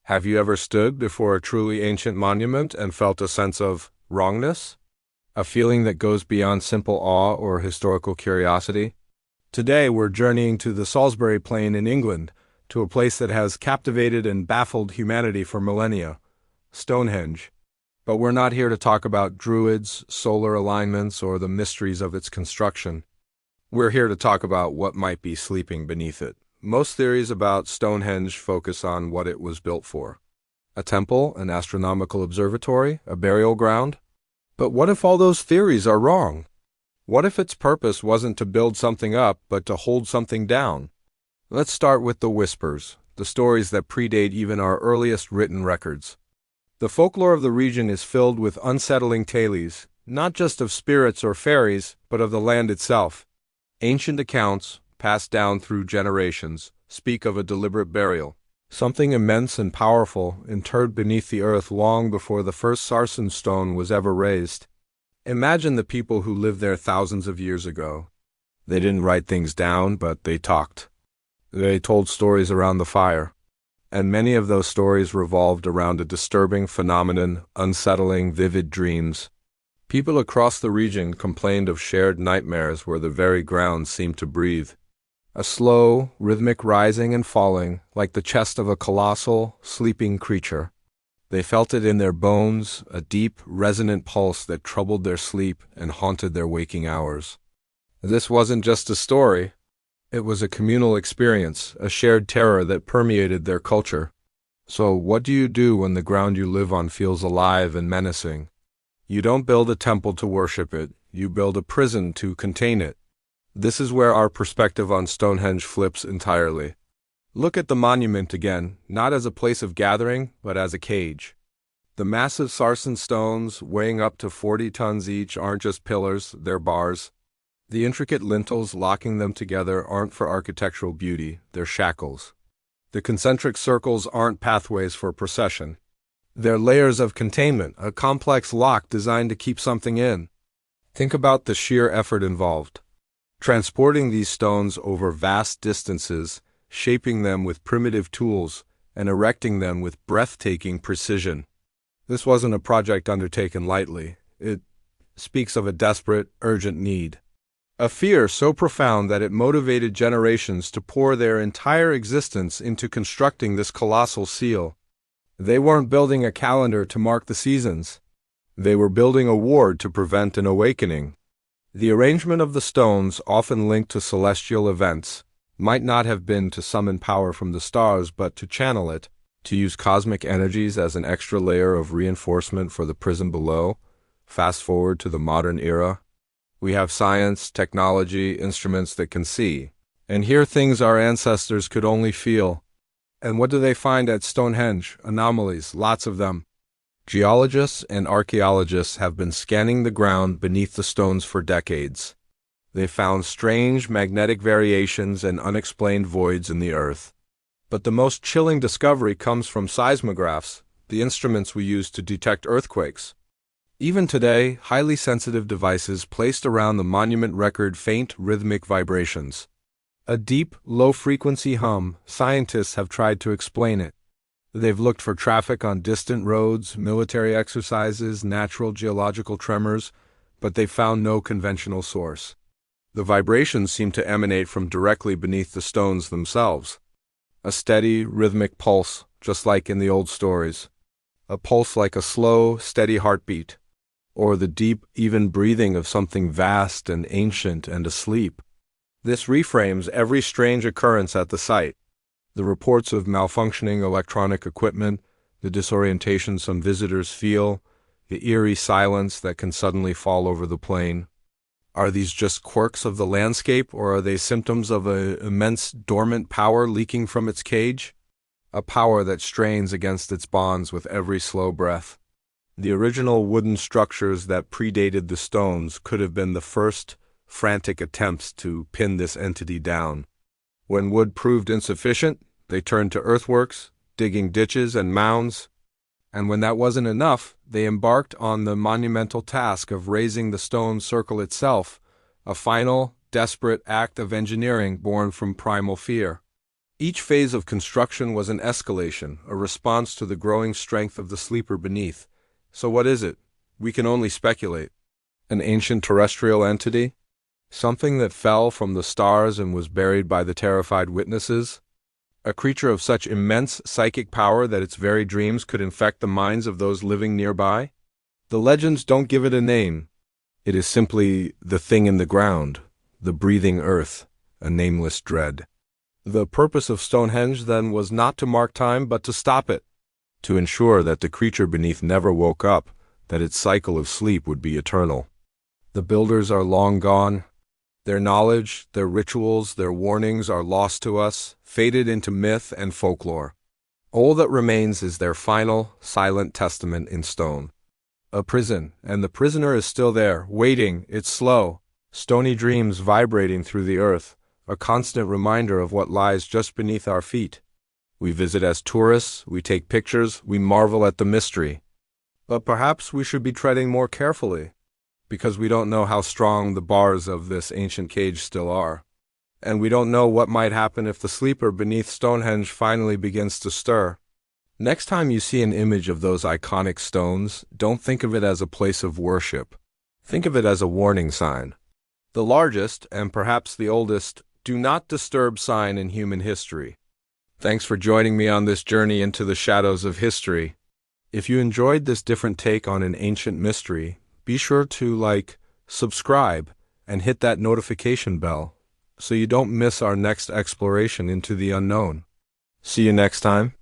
Have you ever stood before a truly ancient monument and felt a sense of wrongness? A feeling that goes beyond simple awe or historical curiosity? Today we're journeying to the Salisbury Plain in England, to a place that has captivated and baffled humanity for millennia, Stonehenge. But we're not here to talk about druids, solar alignments, or the mysteries of its construction. We're here to talk about what might be sleeping beneath it. Most theories about Stonehenge focus on what it was built for. A temple, an astronomical observatory, a burial ground? But what if all those theories are wrong? What if its purpose wasn't to build something up, but to hold something down? Let's start with the whispers, the stories that predate even our earliest written records. The folklore of the region is filled with unsettling tales, not just of spirits or fairies, but of the land itself. Ancient accounts, passed down through generations, speak of a deliberate burial, something immense and powerful interred beneath the earth long before the first sarsen stone was ever raised. Imagine the people who lived there thousands of years ago. They didn't write things down, but they talked. They told stories around the fire. And many of those stories revolved around a disturbing phenomenon, unsettling, vivid dreams. People across the region complained of shared nightmares where the very ground seemed to breathe. A slow, rhythmic rising and falling, like the chest of a colossal, sleeping creature. They felt it in their bones, a deep, resonant pulse that troubled their sleep and haunted their waking hours. This wasn't just a story. It was a communal experience, a shared terror that permeated their culture. So what do you do when the ground you live on feels alive and menacing? You don't build a temple to worship it, you build a prison to contain it. This is where our perspective on Stonehenge flips entirely. Look at the monument again, not as a place of gathering, but as a cage. The massive sarsen stones, weighing up to 40 tons each, aren't just pillars, they're bars. The intricate lintels locking them together aren't for architectural beauty, they're shackles. The concentric circles aren't pathways for procession. They're layers of containment, a complex lock designed to keep something in. Think about the sheer effort involved. Transporting these stones over vast distances, shaping them with primitive tools, and erecting them with breathtaking precision. This wasn't a project undertaken lightly. It speaks of a desperate, urgent need. A fear so profound that it motivated generations to pour their entire existence into constructing this colossal seal. They weren't building a calendar to mark the seasons. They were building a ward to prevent an awakening. The arrangement of the stones, often linked to celestial events, might not have been to summon power from the stars, but to channel it, to use cosmic energies as an extra layer of reinforcement for the prison below. Fast forward to the modern era. We have science, technology, instruments that can see, and hear things our ancestors could only feel. And what do they find at Stonehenge? Anomalies, lots of them. Geologists and archaeologists have been scanning the ground beneath the stones for decades. They found strange magnetic variations and unexplained voids in the earth. But the most chilling discovery comes from seismographs, the instruments we use to detect earthquakes. Even today, highly sensitive devices placed around the monument record faint rhythmic vibrations. A deep, low-frequency hum. Scientists have tried to explain it. They've looked for traffic on distant roads, military exercises, natural geological tremors, but they've found no conventional source. The vibrations seem to emanate from directly beneath the stones themselves. A steady, rhythmic pulse, just like in the old stories. A pulse like a slow, steady heartbeat. Or the deep, even breathing of something vast and ancient and asleep. This reframes every strange occurrence at the site. The reports of malfunctioning electronic equipment, the disorientation some visitors feel, the eerie silence that can suddenly fall over the plain. Are these just quirks of the landscape, or are they symptoms of an immense dormant power leaking from its cage? A power that strains against its bonds with every slow breath. The original wooden structures that predated the stones could have been the first frantic attempts to pin this entity down. When wood proved insufficient, they turned to earthworks, digging ditches and mounds. And when that wasn't enough, they embarked on the monumental task of raising the stone circle itself, a final, desperate act of engineering born from primal fear. Each phase of construction was an escalation, a response to the growing strength of the sleeper beneath. So what is it? We can only speculate. An ancient terrestrial entity? Something that fell from the stars and was buried by the terrified witnesses? A creature of such immense psychic power that its very dreams could infect the minds of those living nearby? The legends don't give it a name. It is simply the thing in the ground, the breathing earth, a nameless dread. The purpose of Stonehenge, then, was not to mark time, but to stop it, to ensure that the creature beneath never woke up, that its cycle of sleep would be eternal. The builders are long gone. Their knowledge, their rituals, their warnings are lost to us, faded into myth and folklore. All that remains is their final, silent testament in stone. A prison, and the prisoner is still there, waiting, its slow, stony dreams vibrating through the earth, a constant reminder of what lies just beneath our feet. We visit as tourists, we take pictures, we marvel at the mystery. But perhaps we should be treading more carefully, because we don't know how strong the bars of this ancient cage still are. And we don't know what might happen if the sleeper beneath Stonehenge finally begins to stir. Next time you see an image of those iconic stones, don't think of it as a place of worship. Think of it as a warning sign. The largest, and perhaps the oldest, do not disturb sign in human history. Thanks for joining me on this journey into the shadows of history. If you enjoyed this different take on an ancient mystery, be sure to subscribe, and hit that notification bell so you don't miss our next exploration into the unknown. See you next time.